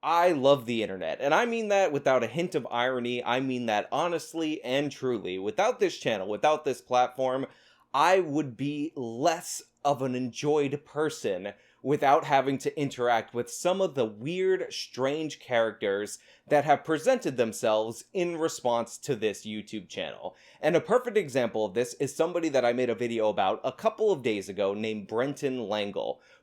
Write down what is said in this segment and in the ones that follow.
I love the internet, and I mean that without a hint of irony. I mean that honestly and truly. Without this channel, without this platform, I would be less of an enjoyed person without having to interact with some of the weird, strange characters that have presented themselves in response to this YouTube channel. And a perfect example of this is somebody that I made a video about a couple of days ago named Brenton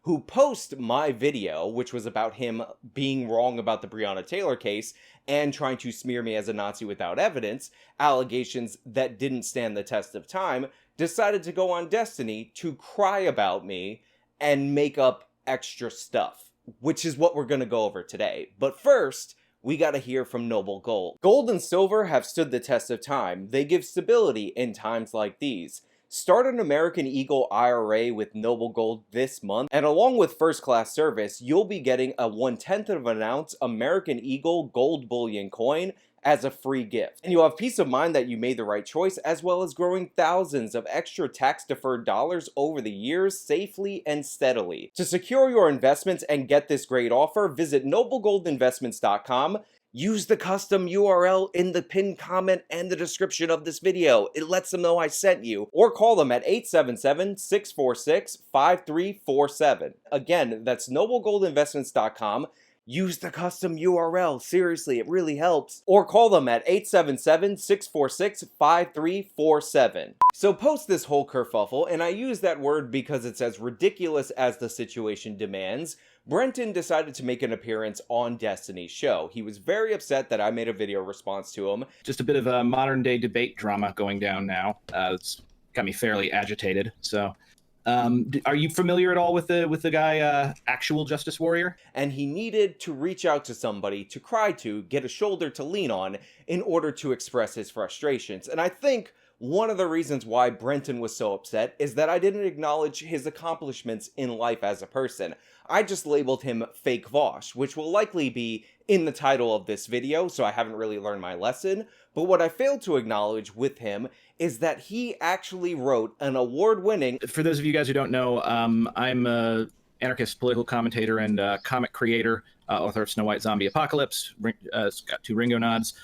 who posted my video, which was about him being wrong about the Brianna Taylor case and trying to smear me as a Nazi without evidence, allegations that didn't stand the test of time, decided to go on Destiny to cry about me and make up extra stuff, which is what we're going to go over today. But first, we gotta hear from Noble Gold. Gold and silver have stood the test of time. They give stability in times like these. Start an American Eagle IRA with Noble Gold this month, and along with first class service, you'll be getting a 1/10 of an ounce American Eagle gold bullion coin as a free gift. And you'll have peace of mind that you made the right choice, as well as growing thousands of extra tax-deferred dollars over the years safely and steadily. To secure your investments and get this great offer, visit noblegoldinvestments.com. Use the custom URL in the pinned comment and the description of this video. It lets them know I sent you. Or call them at 877-646-5347. Again, that's noblegoldinvestments.com. Use the custom URL. Seriously, it really helps. Or call them at 877-646-5347. So post this whole kerfuffle, and I use that word because it's as ridiculous as the situation demands. Brenton decided to make an appearance on Destiny's show. He was very upset that I made a video response to him. Just a bit of a modern day debate drama going down now. It's got me fairly agitated. So are you familiar at all with the guy, Actual Justice Warrior? And he needed to reach out to somebody to cry to, get a shoulder to lean on in order to express his frustrations. And I think one of the reasons why Brenton was so upset is that I didn't acknowledge his accomplishments in life as a person. I just labeled him Fake Vaush, which will likely be in the title of this video, so I haven't really learned my lesson. But what I failed to acknowledge with him is that he actually wrote an award-winning... For those of you guys who don't know, I'm a anarchist political commentator and comic creator, author of Snow White Zombie Apocalypse. It's got two Ringo nods.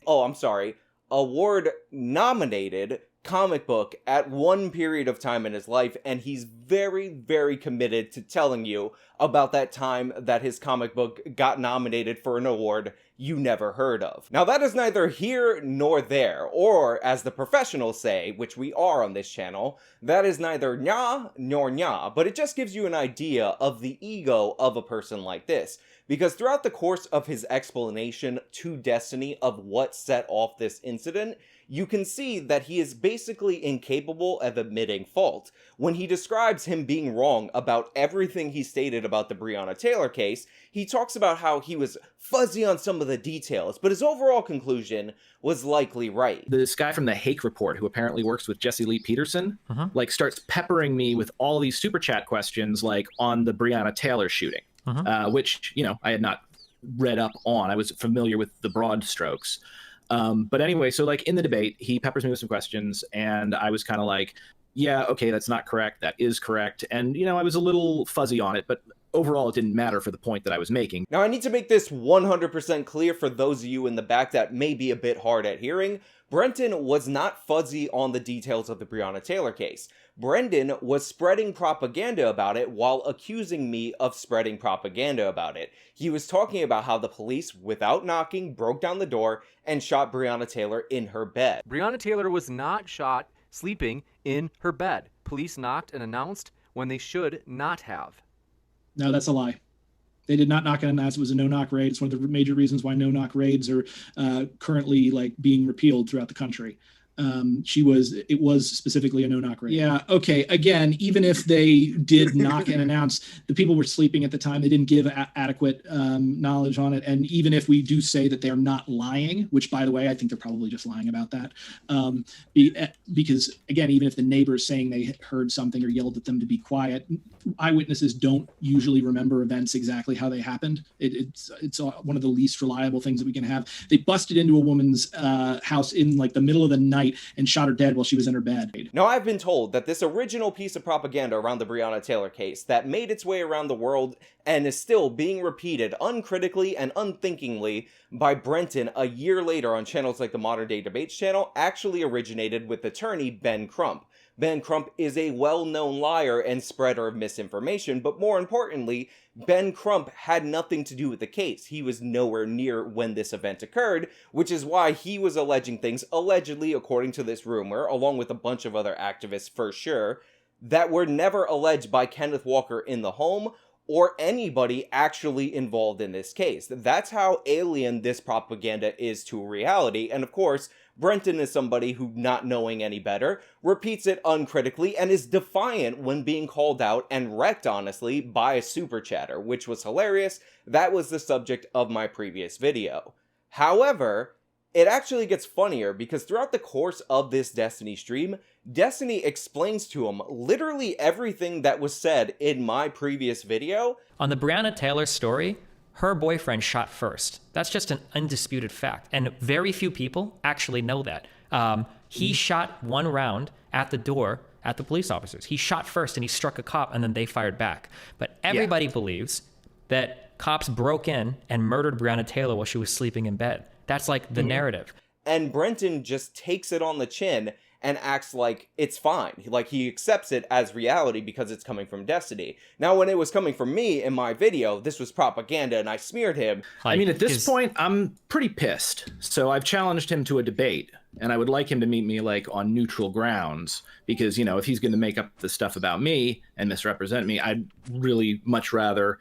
Oh, I'm sorry. Award-nominated comic book at one period of time in his life, and he's very, very committed to telling you about that time that his comic book got nominated for an award you never heard of. Now, that is neither here nor there, or as the professionals say, which we are on this channel, that is neither nya nor nya, but it just gives you an idea of the ego of a person like this. Because throughout the course of his explanation to Destiny of what set off this incident, you can see that he is basically incapable of admitting fault. When he describes him being wrong about everything he stated about the Brianna Taylor case, he talks about how he was fuzzy on some of the details, but his overall conclusion was likely right. This guy from the Hake Report, who apparently works with Jesse Lee Peterson, like starts peppering me with all these super chat questions, like on the Brianna Taylor shooting, which, you know, I had not read up on. I was familiar with the broad strokes. But anyway, so like in the debate, he peppers me with some questions, and I was kind of like, yeah, okay, that's not correct. That is correct. And, you know, I was a little fuzzy on it, but overall it didn't matter for the point that I was making. Now, I need to make this 100% clear for those of you in the back that may be a bit hard at hearing. Brenton was not fuzzy on the details of the Brianna Taylor case. Brenton was spreading propaganda about it while accusing me of spreading propaganda about it. He was talking about how the police, without knocking, broke down the door and shot Brianna Taylor in her bed. Brianna Taylor was not shot sleeping in her bed. Police knocked and announced when they should not have. No, that's a lie. They did not knock and announce it was a no-knock raid. It's one of the major reasons why no-knock raids are currently like being repealed throughout the country. It was specifically a no-knock raid. Yeah, okay. Again, even if they did knock and announce, the people were sleeping at the time. They didn't give adequate knowledge on it. And even if we do say that they're not lying, which, by the way, I think they're probably just lying about that, because, again, even if the neighbor's saying they heard something or yelled at them to be quiet, eyewitnesses don't usually remember events exactly how they happened. It's one of the least reliable things that we can have. They busted into a woman's house in like the middle of the night night and shot her dead while she was in her bed. Now, I've been told that this original piece of propaganda around the Brianna Taylor case that made its way around the world and is still being repeated uncritically and unthinkingly by Brenton a year later on channels like the Modern Day Debates channel actually originated with attorney Ben Crump. Ben Crump is a well-known liar and spreader of misinformation, but more importantly, Ben Crump had nothing to do with the case. He was nowhere near when this event occurred, which is why he was alleging things, allegedly, according to this rumor, along with a bunch of other activists for sure, that were never alleged by Kenneth Walker in the home or anybody actually involved in this case. That's how alien this propaganda is to reality, and of course, Brenton is somebody who, not knowing any better, repeats it uncritically and is defiant when being called out and wrecked, honestly, by a super chatter, which was hilarious. That was the subject of my previous video. However, it actually gets funnier because throughout the course of this Destiny stream, Destiny explains to him literally everything that was said in my previous video. On the Brianna Taylor story, her boyfriend shot first. That's just an undisputed fact. And very few people actually know that. He shot one round at the door at the police officers. He shot first and he struck a cop and then they fired back. But everybody believes that cops broke in and murdered Brianna Taylor while she was sleeping in bed. That's like the narrative. And Brenton just takes it on the chin and acts like it's fine. Like he accepts it as reality because it's coming from Destiny. Now, when it was coming from me in my video, this was propaganda and I smeared him. I mean, at this point, I'm pretty pissed. So I've challenged him to a debate, and I would like him to meet me like on neutral grounds because, you know, if he's going to make up the stuff about me and misrepresent me, I'd really much rather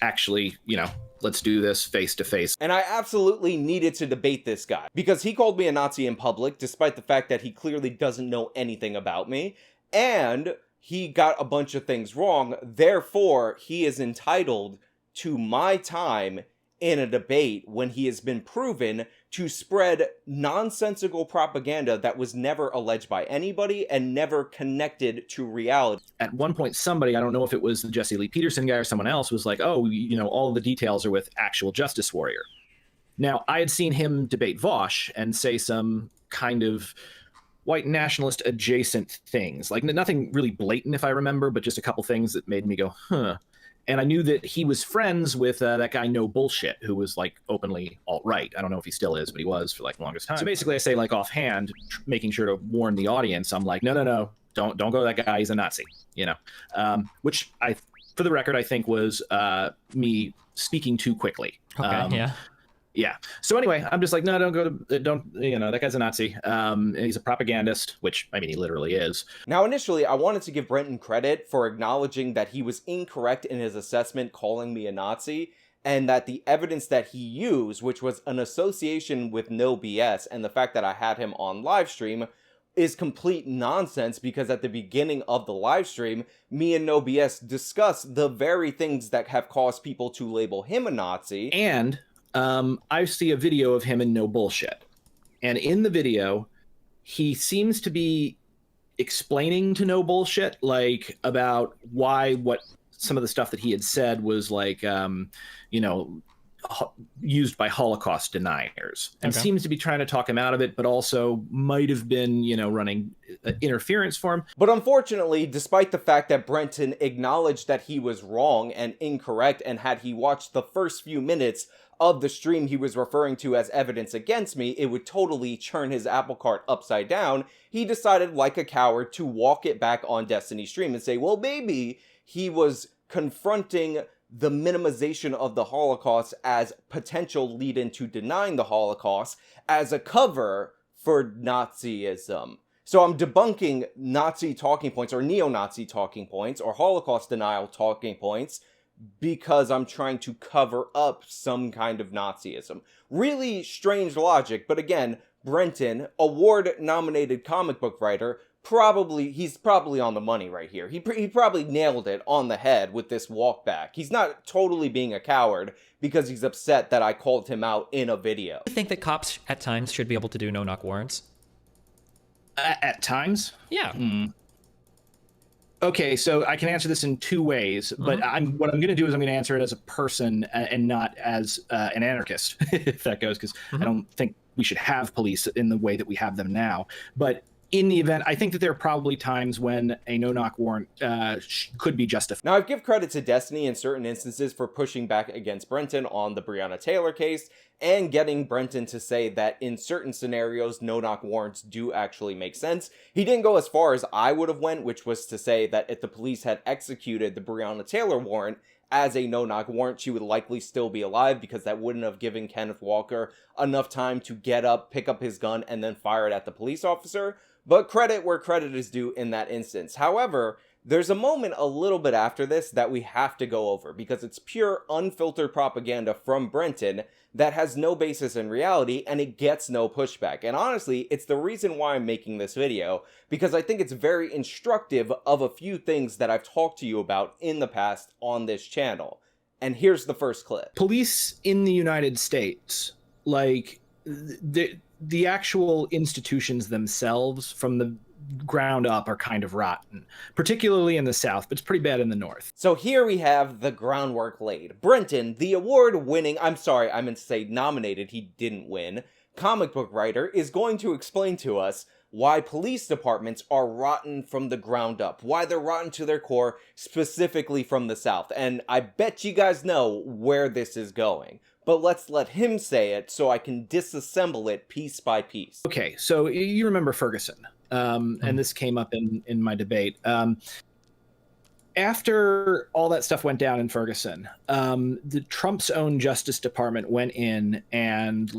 actually, you know, let's do this face to face. And I absolutely needed to debate this guy because he called me a Nazi in public, despite the fact that he clearly doesn't know anything about me. And he got a bunch of things wrong. Therefore, he is entitled to my time in a debate when he has been proven to spread nonsensical propaganda that was never alleged by anybody and never connected to reality. At one point, somebody, I don't know if it was the Jesse Lee Peterson guy or someone else, was like, oh, you know, all the details are with actual Justice Warrior. Now, I had seen him debate Vaush and say some kind of white nationalist adjacent things, like nothing really blatant, if I remember, but just a couple things that made me go, huh. And I knew that he was friends with that guy No Bullshit, who was like openly alt-right. I don't know if he still is, but he was for like the longest time. So basically I say like offhand, making sure to warn the audience, I'm like, no, don't go to that guy. He's a Nazi, you know, which I, for the record, I think was me speaking too quickly. Okay, Yeah. So anyway, I'm just like, no, don't, you know, that guy's a Nazi. He's a propagandist, which, I mean, he literally is. Now, initially, I wanted to give Brenton credit for acknowledging that he was incorrect in his assessment calling me a Nazi, and that the evidence that he used, which was an association with No BS, and the fact that I had him on live stream, is complete nonsense because at the beginning of the live stream, me and No BS discussed the very things that have caused people to label him a Nazi. And I see a video of him in No Bullshit. And in the video, he seems to be explaining to No Bullshit, like, about why what some of the stuff that he had said was, like, you know, used by Holocaust deniers. And seems to be trying to talk him out of it, but also might have been, you know, running interference for him. But unfortunately, despite the fact that Brenton acknowledged that he was wrong and incorrect, and had he watched the first few minutes of the stream he was referring to as evidence against me, it would totally churn his apple cart upside down, he decided, like a coward, to walk it back on Destiny stream and say, well, maybe he was confronting the minimization of the Holocaust as potential lead-in to denying the Holocaust as a cover for Nazism. So I'm debunking Nazi talking points, or neo-Nazi talking points, or Holocaust denial talking points, because I'm trying to cover up some kind of Nazism. Really strange logic, but again, Brenton, award-nominated comic book writer, he's probably on the money right here. He probably nailed it on the head with this walk back. He's not totally being a coward because he's upset that I called him out in a video. Do you think that cops at times should be able to do no-knock warrants? At times? Yeah. Okay, so I can answer this in two ways, but what I'm going to do is I'm going to answer it as a person and not as an anarchist, if that goes, because I don't think we should have police in the way that we have them now. But in the event, I think that there are probably times when a no-knock warrant could be justified. Now, I give credit to Destiny in certain instances for pushing back against Brenton on the Brianna Taylor case and getting Brenton to say that in certain scenarios, no-knock warrants do actually make sense. He didn't go as far as I would have went, which was to say that if the police had executed the Brianna Taylor warrant as a no-knock warrant, she would likely still be alive because that wouldn't have given Kenneth Walker enough time to get up, pick up his gun, and then fire it at the police officer. But credit where credit is due in that instance. However, there's a moment a little bit after this that we have to go over because it's pure unfiltered propaganda from Brenton that has no basis in reality and it gets no pushback. And honestly, it's the reason why I'm making this video because I think it's very instructive of a few things that I've talked to you about in the past on this channel. And here's the first clip. Police in the United States, like the actual institutions themselves from the ground up are kind of rotten, particularly in the South, but it's pretty bad in the North. So here we have the groundwork laid. Brenton, the award-winning, I meant to say nominated, he didn't win, comic book writer, is going to explain to us why police departments are rotten from the ground up, why they're rotten to their core, specifically from the South. And I bet you guys know where this is going. But let's let him say it so I can disassemble it piece by piece. Okay, so you remember Ferguson, and this came up in my debate. After all that stuff went down in Ferguson, the Trump's own Justice Department went in and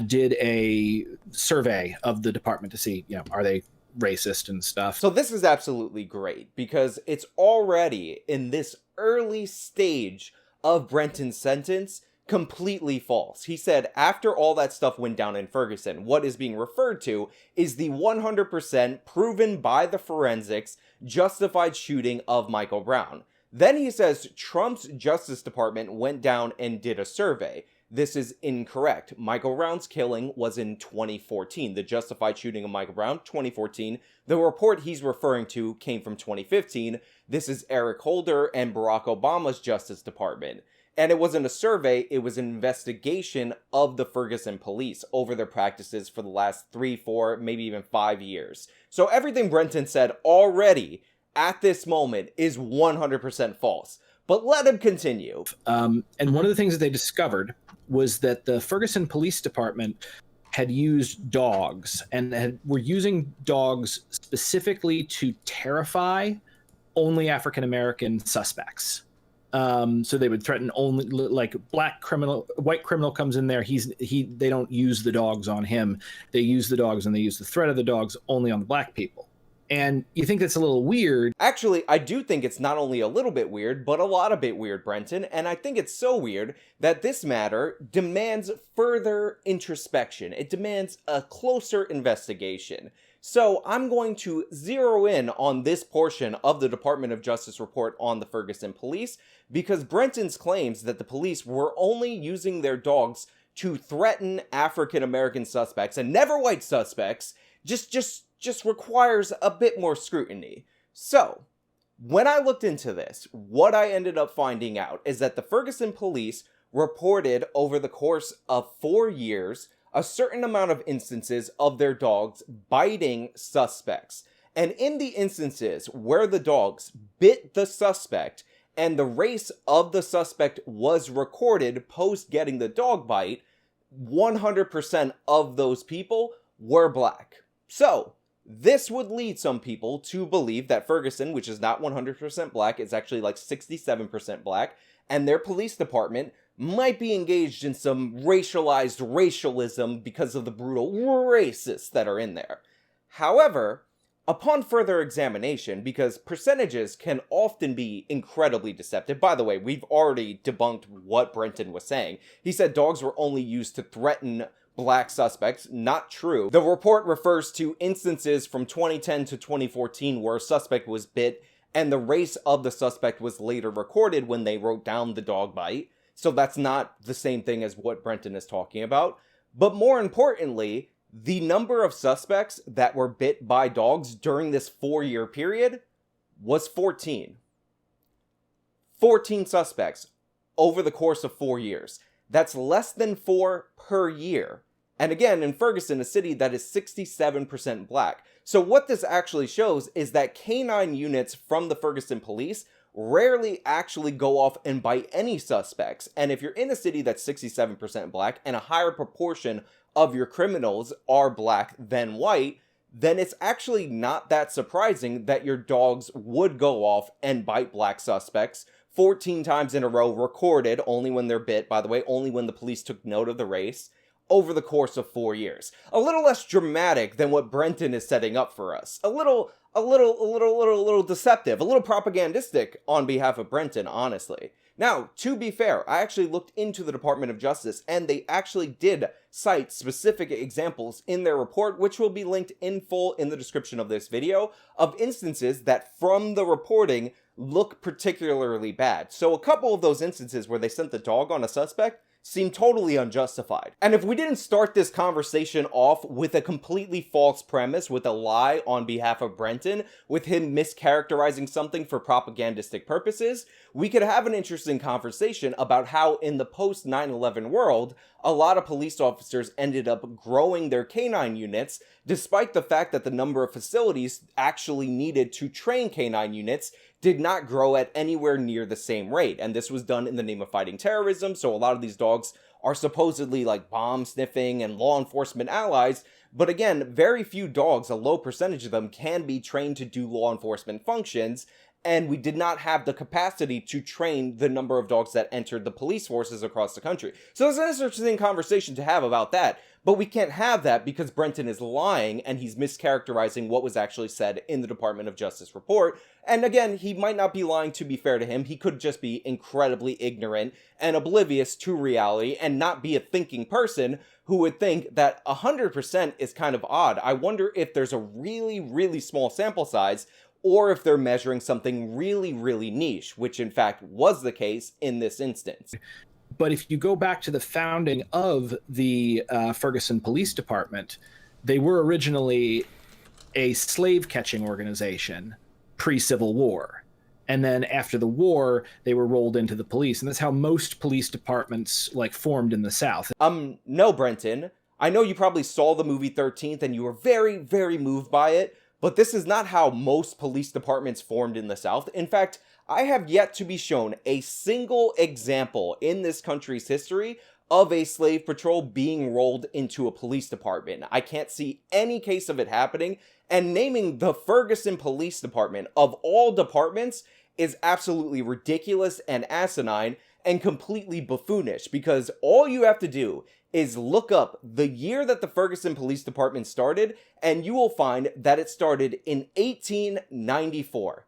did a survey of the department to see, are they racist and stuff. So this is absolutely great because it's already in this early stage of Brenton's sentence completely false. He said after all that stuff went down in Ferguson, what is being referred to is the 100% proven by the forensics justified shooting of Michael Brown. Then he says Trump's Justice Department went down and did a survey. This is incorrect. Michael Brown's killing was in 2014. The justified shooting of Michael Brown, 2014. The report he's referring to came from 2015. This is Eric Holder and Barack Obama's Justice Department. And it wasn't a survey, it was an investigation of the Ferguson police over their practices for the last 3, 4, maybe even 5 years. So everything Brenton said already at this moment is 100% false. But let him continue. And one of the things that they discovered was that the Ferguson Police Department had used dogs and were using dogs specifically to terrify only African-American suspects. So they would threaten only white criminal comes in there. They don't use the dogs on him. They use the dogs and they use the threat of the dogs only on the black people. And you think that's a little weird. Actually, I do think it's not only a little bit weird, but a lot of bit weird, Brenton. And I think it's so weird that this matter demands further introspection. It demands a closer investigation. So I'm going to zero in on this portion of the Department of Justice report on the Ferguson police, because Brenton's claims that the police were only using their dogs to threaten African-American suspects and never white suspects just requires a bit more scrutiny. So, when I looked into this, what I ended up finding out is that the Ferguson police reported over the course of 4 years a certain amount of instances of their dogs biting suspects. And in the instances where the dogs bit the suspect and the race of the suspect was recorded post getting the dog bite, 100% of those people were black. So, this would lead some people to believe that Ferguson, which is not 100% black, is actually like 67% black, and their police department might be engaged in some racialized racialism because of the brutal racists that are in there. However, upon further examination, because percentages can often be incredibly deceptive. By the way, we've already debunked what Brenton was saying. He said dogs were only used to threaten black suspects. Not true. The report refers to instances from 2010 to 2014 where a suspect was bit and the race of the suspect was later recorded when they wrote down the dog bite. So that's not the same thing as what Brenton is talking about. But more importantly, the number of suspects that were bit by dogs during this 4-year period was 14. 14 suspects over the course of 4 years. That's less than 4 per year. And again, in Ferguson, a city that is 67% black. So what this actually shows is that canine units from the Ferguson police rarely actually go off and bite any suspects. And if you're in a city that's 67% black and a higher proportion of your criminals are black than white, then it's actually not that surprising that your dogs would go off and bite black suspects 14 times in a row, recorded, only when they're bit, by the way, only when the police took note of the race, over the course of 4 years. A little less dramatic than what Brenton is setting up for us. A little deceptive, a little propagandistic on behalf of Brenton, honestly. Now, to be fair, I actually looked into the Department of Justice, and they actually did cite specific examples in their report, which will be linked in full in the description of this video, of instances that from the reporting look particularly bad. So a couple of those instances where they sent the dog on a suspect seem totally unjustified. And if we didn't start this conversation off with a completely false premise, with a lie on behalf of Brenton, with him mischaracterizing something for propagandistic purposes, we could have an interesting conversation about how in the post 9/11 world, a lot of police officers ended up growing their canine units, despite the fact that the number of facilities actually needed to train canine units did not grow at anywhere near the same rate. And this was done in the name of fighting terrorism, so a lot of these dogs are supposedly like bomb sniffing and law enforcement allies, but again, very few dogs, a low percentage of them, can be trained to do law enforcement functions, and we did not have the capacity to train the number of dogs that entered the police forces across the country. So there's an interesting conversation to have about that, but we can't have that because Brenton is lying and he's mischaracterizing what was actually said in the Department of Justice report. And again, he might not be lying, to be fair to him. He could just be incredibly ignorant and oblivious to reality and not be a thinking person who would think that 100% is kind of odd. I wonder if there's a really, really small sample size, or if they're measuring something really, really niche, which in fact was the case in this instance. But if you go back to the founding of the Ferguson Police Department, they were originally a slave-catching organization pre-Civil War. And then after the war, they were rolled into the police. And that's how most police departments formed in the South. No, Brenton. I know you probably saw the movie 13th and you were very, very moved by it, but this is not how most police departments formed in the South. In fact, I have yet to be shown a single example in this country's history of a slave patrol being rolled into a police department. I can't see any case of it happening, and naming the Ferguson Police Department of all departments is absolutely ridiculous and asinine and completely buffoonish, because all you have to do is look up the year that the Ferguson Police Department started, and you will find that it started in 1894.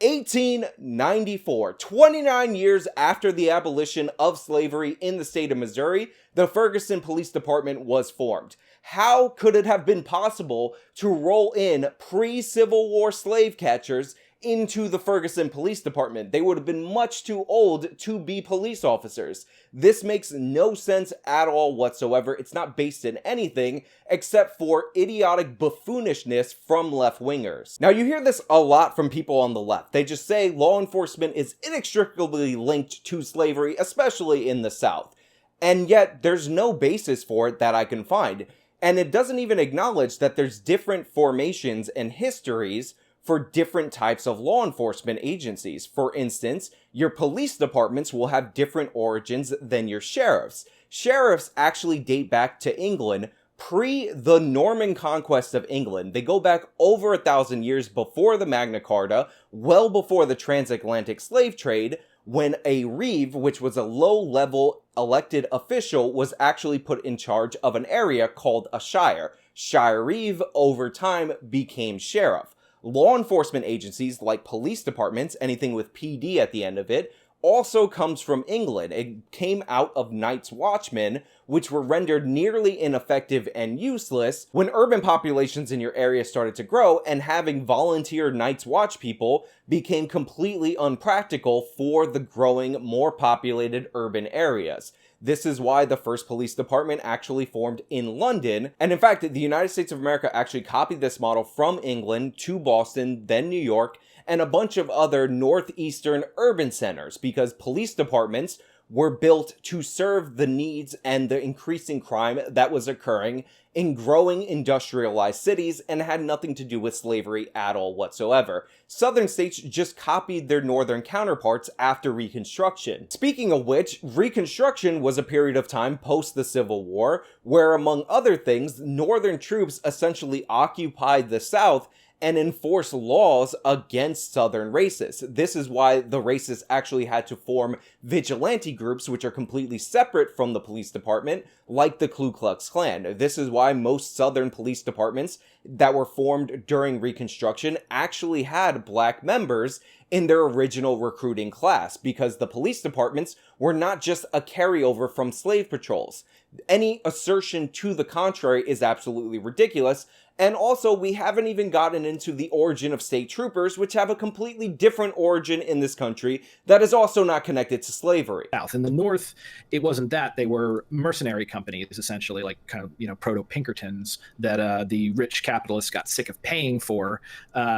1894, 29 years after the abolition of slavery in the state of Missouri, the Ferguson Police Department was formed. How could it have been possible to roll in pre-Civil War slave catchers into the Ferguson Police Department? They would have been much too old to be police officers. This makes no sense at all whatsoever. It's not based in anything except for idiotic buffoonishness from left-wingers. Now, you hear this a lot from people on the left. They just say law enforcement is inextricably linked to slavery, especially in the South. And yet, there's no basis for it that I can find. And it doesn't even acknowledge that there's different formations and histories for different types of law enforcement agencies. For instance, your police departments will have different origins than your sheriffs. Sheriffs actually date back to England pre the Norman conquest of England. They go back over 1,000 years before the Magna Carta, well before the transatlantic slave trade, when a reeve, which was a low-level elected official, was actually put in charge of an area called a shire. Shire reeve, over time, became sheriff. Law enforcement agencies like police departments, anything with PD at the end of it, also comes from England. It came out of Night's Watchmen, which were rendered nearly ineffective and useless when urban populations in your area started to grow, and having volunteer Night's Watch people became completely unpractical for the growing, more populated urban areas. This is why the first police department actually formed in London. And in fact, the United States of America actually copied this model from England to Boston, then New York, and a bunch of other northeastern urban centers, because police departments were built to serve the needs and the increasing crime that was occurring in growing industrialized cities and had nothing to do with slavery at all whatsoever. Southern states just copied their northern counterparts after Reconstruction. Speaking of which, Reconstruction was a period of time post the Civil War where, among other things, northern troops essentially occupied the South and enforce laws against Southern racists. This is why the racists actually had to form vigilante groups, which are completely separate from the police department, like the Ku Klux Klan. This is why most Southern police departments that were formed during Reconstruction actually had black members in their original recruiting class, because the police departments were not just a carryover from slave patrols. Any assertion to the contrary is absolutely ridiculous. And also, we haven't even gotten into the origin of state troopers, which have a completely different origin in this country that is also not connected to slavery. South. In the North, it wasn't that. They were mercenary companies, essentially, like kind of, proto-Pinkertons that the rich capitalists got sick of paying for.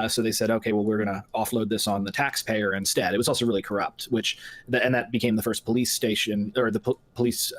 So they said, okay, well, we're going to offload this on the taxpayer instead. It was also really corrupt, and that became the first police station, or the police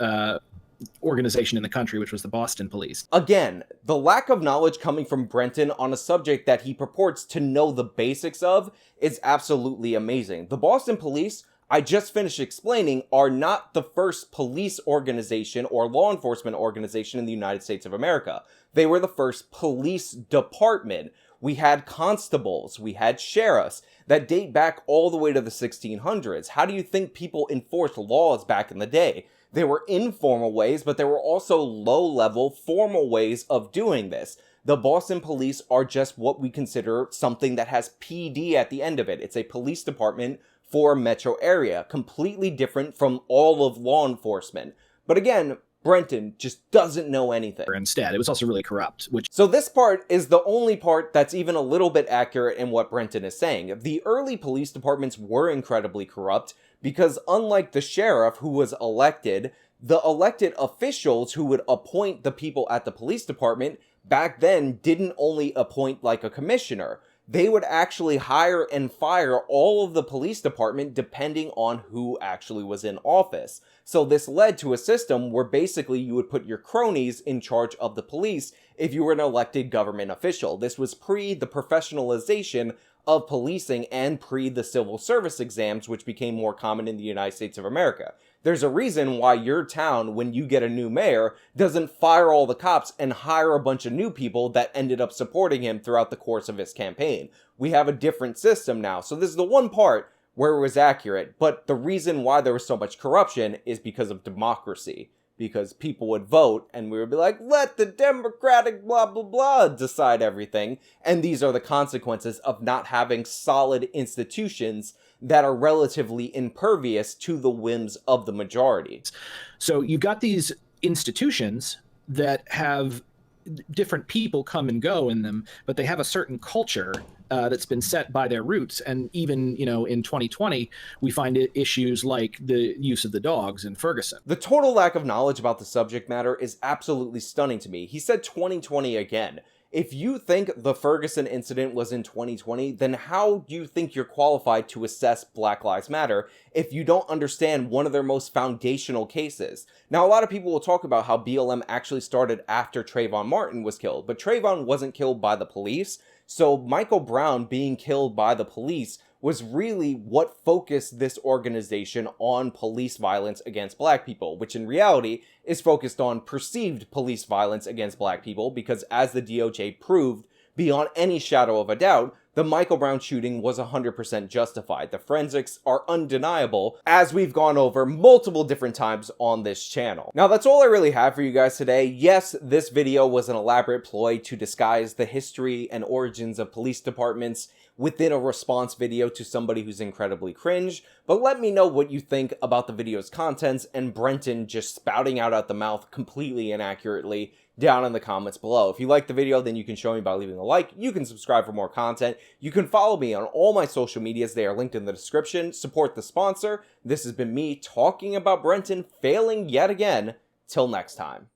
organization in the country, which was the Boston Police. Again, the lack of knowledge coming from Brenton on a subject that he purports to know the basics of is absolutely amazing. The Boston Police, I just finished explaining, are not the first police organization or law enforcement organization in the United States of America. They were the first police department. We had constables, we had sheriffs that date back all the way to the 1600s. How do you think people enforced laws back in the day? There were informal ways, but there were also low-level, formal ways of doing this. The Boston Police are just what we consider something that has PD at the end of it. It's a police department for a metro area, completely different from all of law enforcement. But again, Brenton just doesn't know anything. Instead, it was also really corrupt. So this part is the only part that's even a little bit accurate in what Brenton is saying. The early police departments were incredibly corrupt because, unlike the sheriff who was elected, the elected officials who would appoint the people at the police department back then didn't only appoint like a commissioner. They would actually hire and fire all of the police department depending on who actually was in office. So this led to a system where basically you would put your cronies in charge of the police if you were an elected government official. This was pre the professionalization of policing and pre the civil service exams, which became more common in the United States of America. There's a reason why your town, when you get a new mayor, doesn't fire all the cops and hire a bunch of new people that ended up supporting him throughout the course of his campaign. We have a different system now. So this is the one part where it was accurate, but the reason why there was so much corruption is because of democracy. Because people would vote and we would be like, let the democratic blah blah blah decide everything. And these are the consequences of not having solid institutions that are relatively impervious to the whims of the majority. So you've got these institutions that have different people come and go in them, but they have a certain culture that's been set by their roots. And even, in 2020, we find issues like the use of the dogs in Ferguson. The total lack of knowledge about the subject matter is absolutely stunning to me. He said 2020 again. If you think the Ferguson incident was in 2020, then how do you think you're qualified to assess Black Lives Matter if you don't understand one of their most foundational cases? Now, a lot of people will talk about how BLM actually started after Trayvon Martin was killed, but Trayvon wasn't killed by the police, so Michael Brown being killed by the police was really what focused this organization on police violence against Black people, which in reality is focused on perceived police violence against Black people, because as the DOJ proved beyond any shadow of a doubt, the Michael Brown shooting was 100% justified. The forensics are undeniable, as we've gone over multiple different times on this channel. Now, that's all I really have for you guys today. Yes, this video was an elaborate ploy to disguise the history and origins of police departments within a response video to somebody who's incredibly cringe, but let me know what you think about the video's contents and Brenton just spouting out at the mouth completely inaccurately down in the comments below. If you like the video, then you can show me by leaving a like. You can subscribe for more content. You can follow me on all my social medias. They are linked in the description. Support the sponsor. This has been me talking about Brenton failing yet again. Till next time.